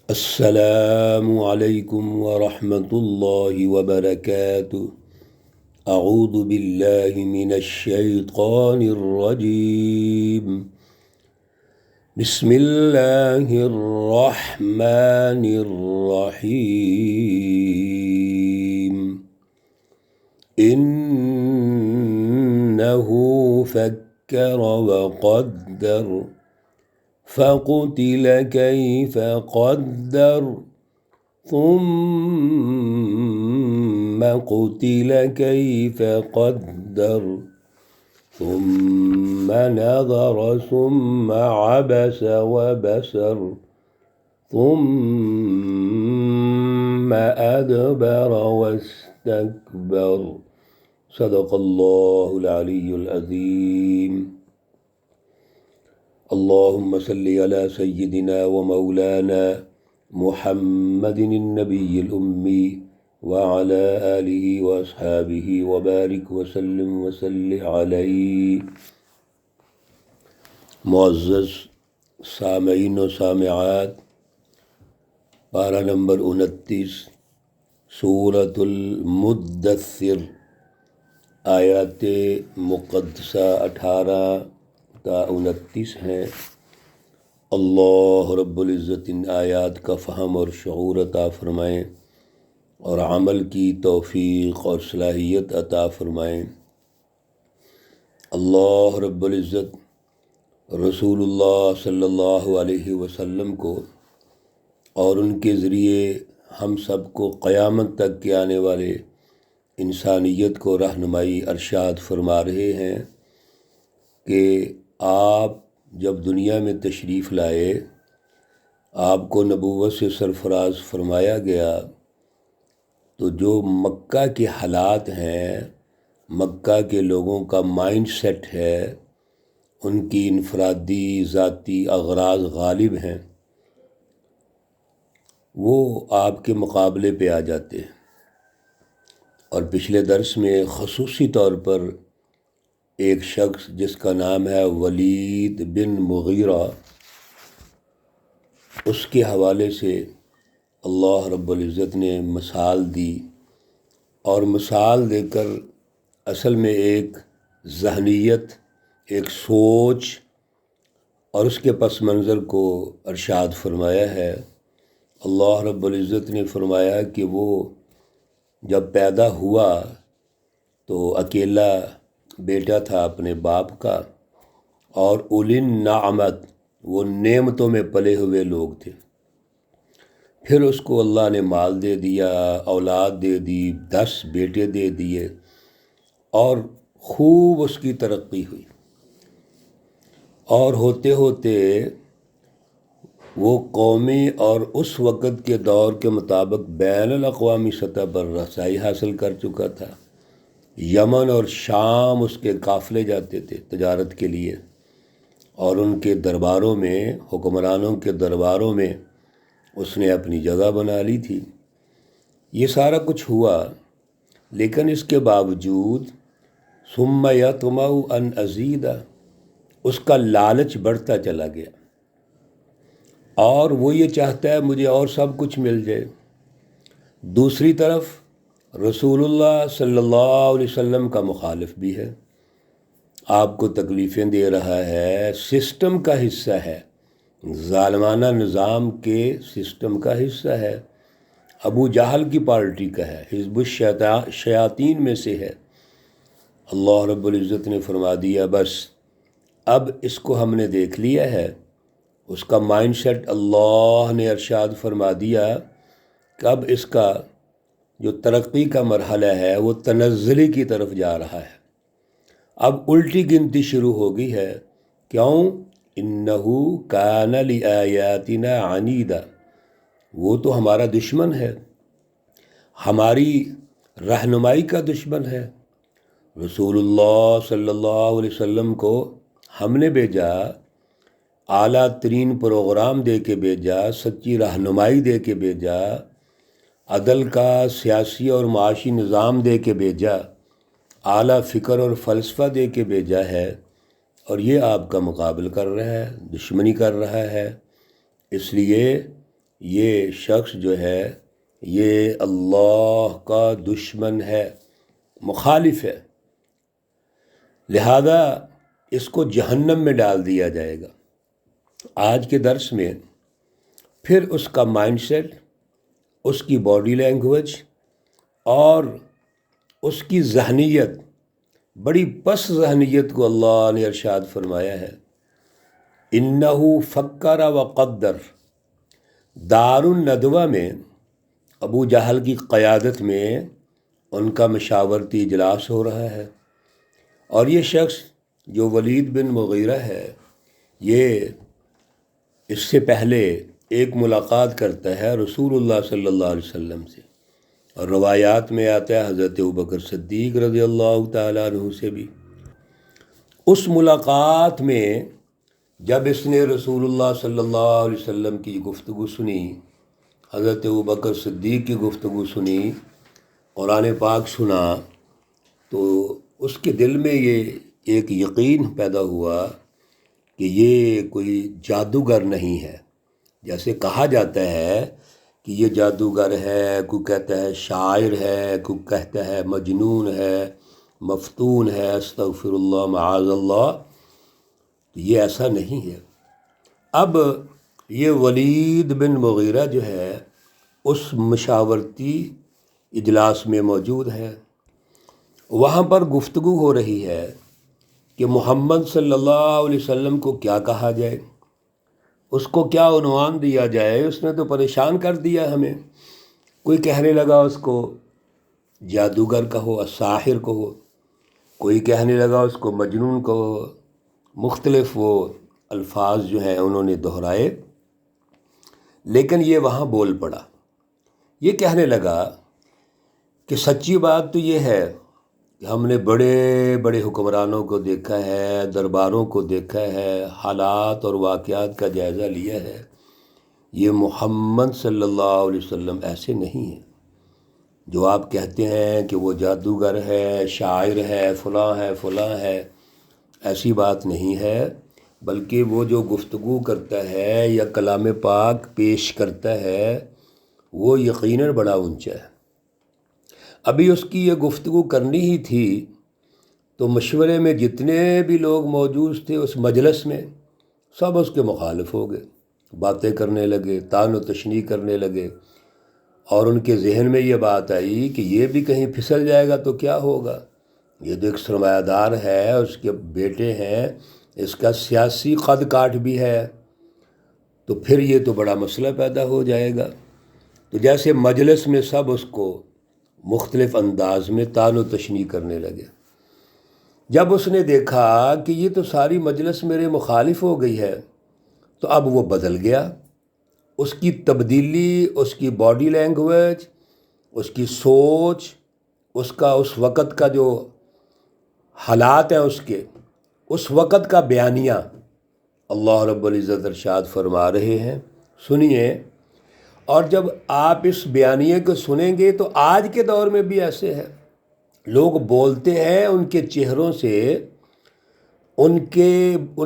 السلام علیکم ورحمۃ اللہ وبرکاتہ۔ اعوذ باللہ من الشیطان الرجیم۔ بسم اللہ الرحمن الرحیم۔ انہ فکر وقدر فقتل كيف قدر ثم قتل كيف قدر ثم نظر ثم عبس وبسر ثم أدبر واستكبر۔ صدق اللہ العلی العظیم۔ اللہم صلی علی سیدنا و مولانا محمد النبی الامی وعلی آلہ واصحابہ وبارک وسلم وصلی علیہ۔ معزز سامعین و سامعات، پارہ نمبر 29 سورۃ المدثر، آیات مقدسہ 18 تا 29 ہیں۔ اللہ رب العزت ان آیات کا فہم اور شعور عطا فرمائیں اور عمل کی توفیق اور صلاحیت عطا فرمائیں۔ اللہ رب العزت رسول اللہ صلی اللہ علیہ وسلم کو اور ان کے ذریعے ہم سب کو قیامت تک کے آنے والے انسانیت کو رہنمائی ارشاد فرما رہے ہیں کہ آپ جب دنیا میں تشریف لائے، آپ کو نبوت سے سرفراز فرمایا گیا، تو جو مکہ کے حالات ہیں، مکہ کے لوگوں کا مائنڈ سیٹ ہے، ان کی انفرادی ذاتی اغراض غالب ہیں، وہ آپ کے مقابلے پہ آ جاتے ہیں۔ اور پچھلے درس میں خصوصی طور پر ایک شخص جس کا نام ہے ولید بن مغیرہ، اس کے حوالے سے اللہ رب العزت نے مثال دی، اور مثال دے کر اصل میں ایک ذہنیت، ایک سوچ اور اس کے پس منظر کو ارشاد فرمایا ہے۔ اللہ رب العزت نے فرمایا کہ وہ جب پیدا ہوا تو اکیلا بیٹا تھا اپنے باپ کا، اور اولی النعمت، وہ نعمتوں میں پلے ہوئے لوگ تھے۔ پھر اس کو اللہ نے مال دے دیا، اولاد دے دی، 10 بیٹے دے دیے، اور خوب اس کی ترقی ہوئی، اور ہوتے ہوتے وہ قومی اور اس وقت کے دور کے مطابق بین الاقوامی سطح پر رسائی حاصل کر چکا تھا۔ یمن اور شام اس کے قافلے جاتے تھے تجارت کے لیے، اور ان کے درباروں میں، حکمرانوں کے درباروں میں اس نے اپنی جگہ بنا لی تھی۔ یہ سارا کچھ ہوا، لیکن اس کے باوجود ثم یطمع ان ازید، اس کا لالچ بڑھتا چلا گیا، اور وہ یہ چاہتا ہے مجھے اور سب کچھ مل جائے۔ دوسری طرف رسول اللہ صلی اللہ علیہ وسلم کا مخالف بھی ہے، آپ کو تکلیفیں دے رہا ہے، سسٹم کا حصہ ہے، ظالمانہ نظام کے سسٹم کا حصہ ہے، ابو جہل کی پارٹی کا ہے، حزب الشیاطین میں سے ہے۔ اللہ رب العزت نے فرما دیا بس اب اس کو ہم نے دیکھ لیا ہے، اس کا مائنڈ سیٹ اللہ نے ارشاد فرما دیا کہ اب اس کا جو ترقی کا مرحلہ ہے وہ تنزلی کی طرف جا رہا ہے، اب الٹی گنتی شروع ہو گئی ہے۔ کیوں؟ انہو کان لآیاتنا عنیدا، وہ تو ہمارا دشمن ہے، ہماری رہنمائی کا دشمن ہے۔ رسول اللہ صلی اللہ علیہ وسلم کو ہم نے بھیجا، اعلیٰ ترین پروگرام دے کے بھیجا، سچی رہنمائی دے کے بھیجا، عدل کا سیاسی اور معاشی نظام دے کے بھیجا، اعلیٰ فکر اور فلسفہ دے کے بھیجا ہے، اور یہ آپ کا مقابل کر رہا ہے، دشمنی کر رہا ہے۔ اس لیے یہ شخص جو ہے یہ اللہ کا دشمن ہے، مخالف ہے، لہذا اس کو جہنم میں ڈال دیا جائے گا۔ آج کے درس میں پھر اس کا مائنڈ سیٹ، اس کی باڈی لینگویج اور اس کی ذہنیت، بڑی پس ذہنیت کو اللہ نے ارشاد فرمایا ہے، انہو فکر و قدر۔ دار الندوہ میں ابو جہل کی قیادت میں ان کا مشاورتی اجلاس ہو رہا ہے، اور یہ شخص جو ولید بن مغیرہ ہے، یہ اس سے پہلے ایک ملاقات کرتا ہے رسول اللہ صلی اللہ علیہ وسلم سے، اور روایات میں آتا ہے حضرت ابوبکر صدیق رضی اللہ تعالیٰ عنہ سے بھی۔ اس ملاقات میں جب اس نے رسول اللہ صلی اللہ علیہ وسلم کی گفتگو سنی، حضرت ابوبکر صدیق کی گفتگو سنی، قرآن پاک سنا، تو اس کے دل میں یہ ایک یقین پیدا ہوا کہ یہ کوئی جادوگر نہیں ہے۔ جیسے کہا جاتا ہے کہ یہ جادوگر ہے، کوئی کہتا ہے شاعر ہے، کوئی کہتا ہے مجنون ہے، مفتون ہے، استغفر اللہ معاذ اللہ، تو یہ ایسا نہیں ہے۔ اب یہ ولید بن مغیرہ جو ہے اس مشاورتی اجلاس میں موجود ہے، وہاں پر گفتگو ہو رہی ہے کہ محمد صلی اللہ علیہ وسلم کو کیا کہا جائے، اس کو کیا عنوان دیا جائے، اس نے تو پریشان کر دیا ہمیں۔ کوئی کہنے لگا اس کو جادوگر کہو، الساحر کہو، کوئی کہنے لگا اس کو مجنون کہو، مختلف وہ الفاظ جو ہیں انہوں نے دہرائے، لیکن یہ وہاں بول پڑا۔ یہ کہنے لگا کہ سچی بات تو یہ ہے کہ ہم نے بڑے بڑے حکمرانوں کو دیکھا ہے، درباروں کو دیکھا ہے، حالات اور واقعات کا جائزہ لیا ہے، یہ محمد صلی اللہ علیہ وسلم ایسے نہیں ہیں۔ جو آپ کہتے ہیں کہ وہ جادوگر ہے، شاعر ہے، فلاں ہے، ایسی بات نہیں ہے، بلکہ وہ جو گفتگو کرتا ہے یا کلام پاک پیش کرتا ہے وہ یقیناً بڑا اونچا ہے۔ ابھی اس کی یہ گفتگو کرنی ہی تھی تو مشورے میں جتنے بھی لوگ موجود تھے اس مجلس میں، سب اس کے مخالف ہو گئے، باتیں کرنے لگے، طعن و تشنیع کرنے لگے، اور ان کے ذہن میں یہ بات آئی کہ یہ بھی کہیں پھسل جائے گا تو کیا ہوگا، یہ تو ایک سرمایہ دار ہے، اس کے بیٹے ہیں، اس کا سیاسی قد کاٹ بھی ہے، تو پھر یہ تو بڑا مسئلہ پیدا ہو جائے گا۔ تو جیسے مجلس میں سب اس کو مختلف انداز میں طعن و تشنیع کرنے لگے۔ جب اس نے دیکھا کہ یہ تو ساری مجلس میرے مخالف ہو گئی ہے، تو اب وہ بدل گیا۔ اس کی تبدیلی، اس کی باڈی لینگویج، اس کی سوچ، اس کا اس وقت کا جو حالات ہیں اس وقت کا بیانیہ اللہ رب العزت ارشاد فرما رہے ہیں، سنیے۔ اور جب آپ اس بیانیے کو سنیں گے تو آج کے دور میں بھی ایسے ہے، لوگ بولتے ہیں، ان کے چہروں سے، ان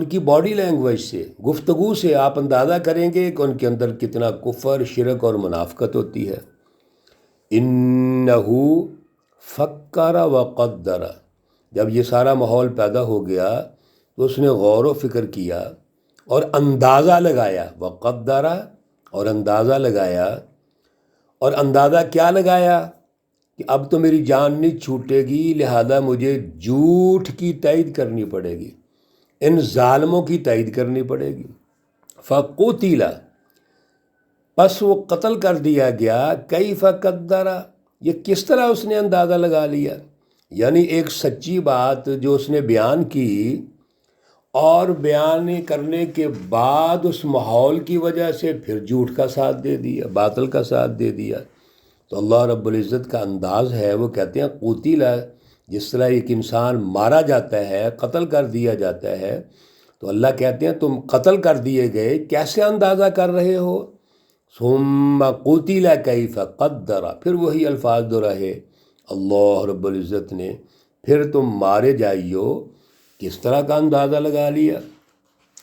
کی باڈی لینگویج سے، گفتگو سے آپ اندازہ کریں گے کہ ان کے اندر کتنا کفر، شرک اور منافقت ہوتی ہے۔ انہو فکر و قدر، جب یہ سارا ماحول پیدا ہو گیا تو اس نے غور و فکر کیا اور اندازہ لگایا، وقدر، اور اندازہ لگایا، اور اندازہ کیا لگایا کہ اب تو میری جان نہیں چھوٹے گی، لہذا مجھے جھوٹ کی تائید کرنی پڑے گی، ان ظالموں کی تائید کرنی پڑے گی۔ فقتل، پس وہ قتل کر دیا گیا۔ کیف قدر، یہ کس طرح اس نے اندازہ لگا لیا، یعنی ایک سچی بات جو اس نے بیان کی، اور بیان کرنے کے بعد اس ماحول کی وجہ سے پھر جھوٹ کا ساتھ دے دیا، باطل کا ساتھ دے دیا۔ تو اللہ رب العزت کا انداز ہے، وہ کہتے ہیں قتل، جس طرح ایک انسان مارا جاتا ہے، قتل کر دیا جاتا ہے، تو اللہ کہتے ہیں تم قتل کر دیے گئے، کیسے اندازہ کر رہے ہو؟ ثم قتل کیف قدر، پھر وہی الفاظ دہرائے اللہ رب العزت نے، پھر تم مارے جائیو، کس طرح کا اندازہ لگا لیا۔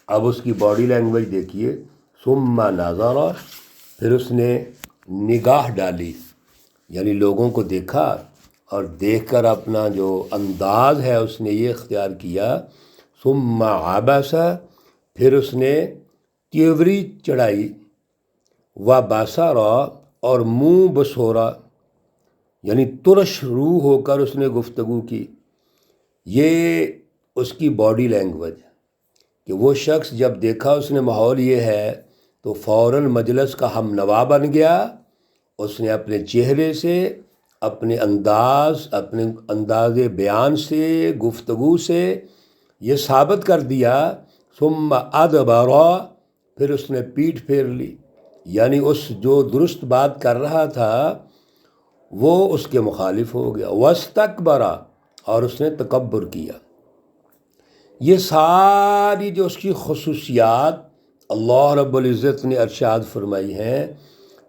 اب اس کی باڈی لینگویج دیکھیے، ثم نظر، پھر اس نے نگاہ ڈالی، یعنی لوگوں کو دیکھا، اور دیکھ کر اپنا جو انداز ہے اس نے یہ اختیار کیا، ثم عبس، پھر اس نے تیوری چڑھائی، وبصر، اور منہ بسورا، یعنی ترش روح ہو کر اس نے گفتگو کی۔ یہ اس کی باڈی لینگویج، کہ وہ شخص جب دیکھا اس نے ماحول یہ ہے تو فوراً مجلس کا ہم نوا بن گیا۔ اس نے اپنے چہرے سے، اپنے انداز بیان سے، گفتگو سے یہ ثابت کر دیا، ثم ادبر، پھر اس نے پیٹھ پھیر لی، یعنی اس جو درست بات کر رہا تھا وہ اس کے مخالف ہو گیا، واستکبر، اور اس نے تکبر کیا۔ یہ ساری جو اس کی خصوصیات اللہ رب العزت نے ارشاد فرمائی ہیں،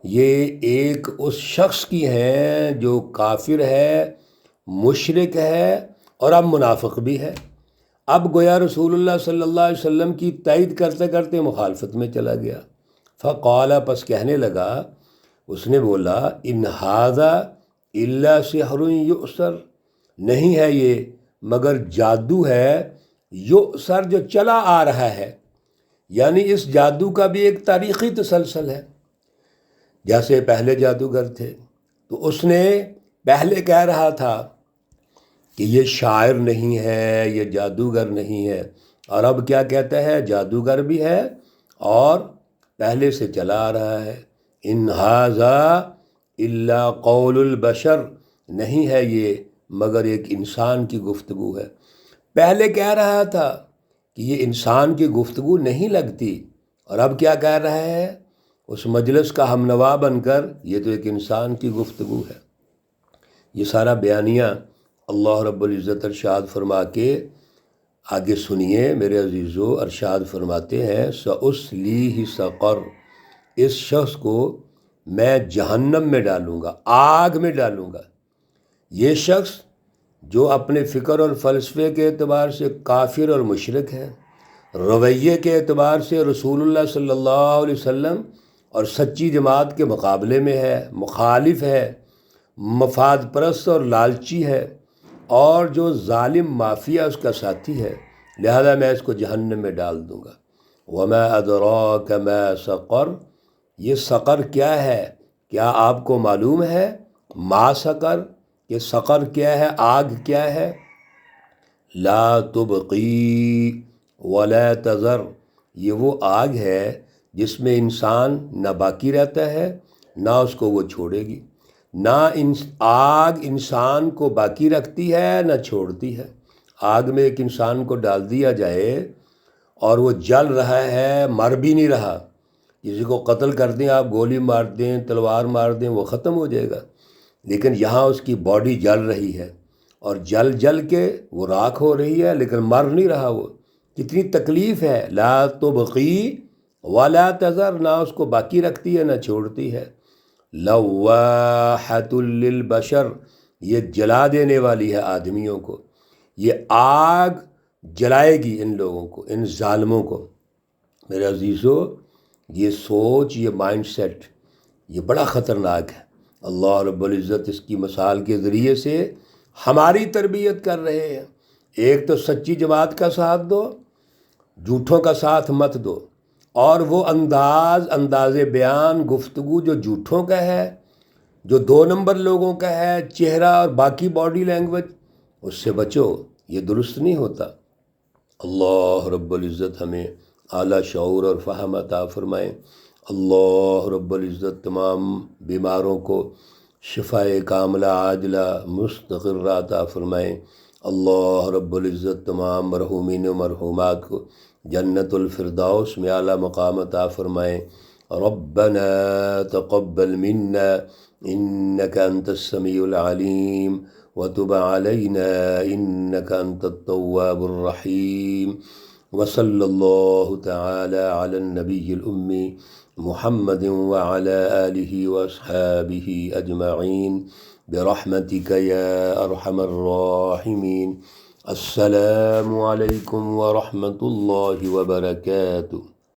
یہ ایک اس شخص کی ہیں جو کافر ہے، مشرک ہے، اور اب منافق بھی ہے۔ اب گویا رسول اللہ صلی اللہ علیہ وسلم کی تائید کرتے کرتے مخالفت میں چلا گیا۔ فقال، پس کہنے لگا، اس نے بولا، ان ھذا الا سحر یؤثر، نہیں ہے یہ مگر جادو ہے، یؤثر، جو چلا آ رہا ہے، یعنی اس جادو کا بھی ایک تاریخی تسلسل ہے۔ جیسے پہلے جادوگر تھے تو اس نے پہلے کہہ رہا تھا کہ یہ شاعر نہیں ہے، یہ جادوگر نہیں ہے، اور اب کیا کہتا ہے؟ جادوگر بھی ہے اور پہلے سے چلا آ رہا ہے۔ ان ھذا الا قول البشر، نہیں ہے یہ مگر ایک انسان کی گفتگو ہے۔ پہلے کہہ رہا تھا کہ یہ انسان کی گفتگو نہیں لگتی، اور اب کیا کہہ رہا ہے؟ اس مجلس کا ہم نوا بن کر یہ تو ایک انسان کی گفتگو ہے۔ یہ سارا بیانیہ اللہ رب العزت ارشاد فرما کے آگے سنیے میرے عزیزو، ارشاد فرماتے ہیں، سأصلیہ سقر، اس شخص کو میں جہنم میں ڈالوں گا، آگ میں ڈالوں گا۔ یہ شخص جو اپنے فکر اور فلسفے کے اعتبار سے کافر اور مشرک ہے، رویے کے اعتبار سے رسول اللہ صلی اللہ علیہ وسلم اور سچی جماعت کے مقابلے میں ہے، مخالف ہے، مفاد پرست اور لالچی ہے، اور جو ظالم مافیا اس کا ساتھی ہے، لہذا میں اس کو جہنم میں ڈال دوں گا۔ وما ادراک ما سقر، یہ سقر کیا ہے؟ کیا آپ کو معلوم ہے؟ ما سقر، کہ سقر کیا ہے، آگ کیا ہے؟ لا تبقی ولا تذر، یہ وہ آگ ہے جس میں انسان نہ باقی رہتا ہے نہ اس کو وہ چھوڑے گی، نہ آگ انسان کو باقی رکھتی ہے نہ چھوڑتی ہے۔ آگ میں ایک انسان کو ڈال دیا جائے اور وہ جل رہا ہے، مر بھی نہیں رہا، کسی کو قتل کر دیں آپ، گولی مار دیں، تلوار مار دیں، وہ ختم ہو جائے گا، لیکن یہاں اس کی باڈی جل رہی ہے، اور جل جل کے وہ راکھ ہو رہی ہے لیکن مر نہیں رہا۔ وہ کتنی تکلیف ہے، لا تبقی ولا تذر، نہ اس کو باقی رکھتی ہے نہ چھوڑتی ہے۔ لواحۃ للبشر، یہ جلا دینے والی ہے آدمیوں کو، یہ آگ جلائے گی ان لوگوں کو، ان ظالموں کو۔ میرے عزیزو، یہ سوچ، یہ مائنڈ سیٹ، یہ بڑا خطرناک ہے۔ اللہ رب العزت اس کی مثال کے ذریعے سے ہماری تربیت کر رہے ہیں۔ ایک تو سچی جماعت کا ساتھ دو، جھوٹوں کا ساتھ مت دو، اور وہ انداز بیان، گفتگو جو جھوٹوں کا ہے، جو 2 نمبر لوگوں کا ہے، چہرہ اور باقی باڈی لینگویج، اس سے بچو، یہ درست نہیں ہوتا۔ اللہ رب العزت ہمیں اعلیٰ شعور اور فہم عطا فرمائیں۔ اللہ رب العزت تمام بیماروں کو شفاء کاملہ عاجلہ مستقرہ عطا فرمائیں۔ اللہ رب العزت تمام مرحومین و مرحومات کو جنت الفردوس میں اعلیٰ مقام عطا فرمائیں۔ ربنا تقبل منا انك انت السمیع العلیم وتب علینا انك انت التواب الرحیم، وصلی اللہ تعالی علی النبی الأمی محمد وعلى آلہ واصحابہ اجمعین برحمتک یا ارحم الراحمین۔ السلام علیکم ورحمۃ اللہ وبرکاتہ۔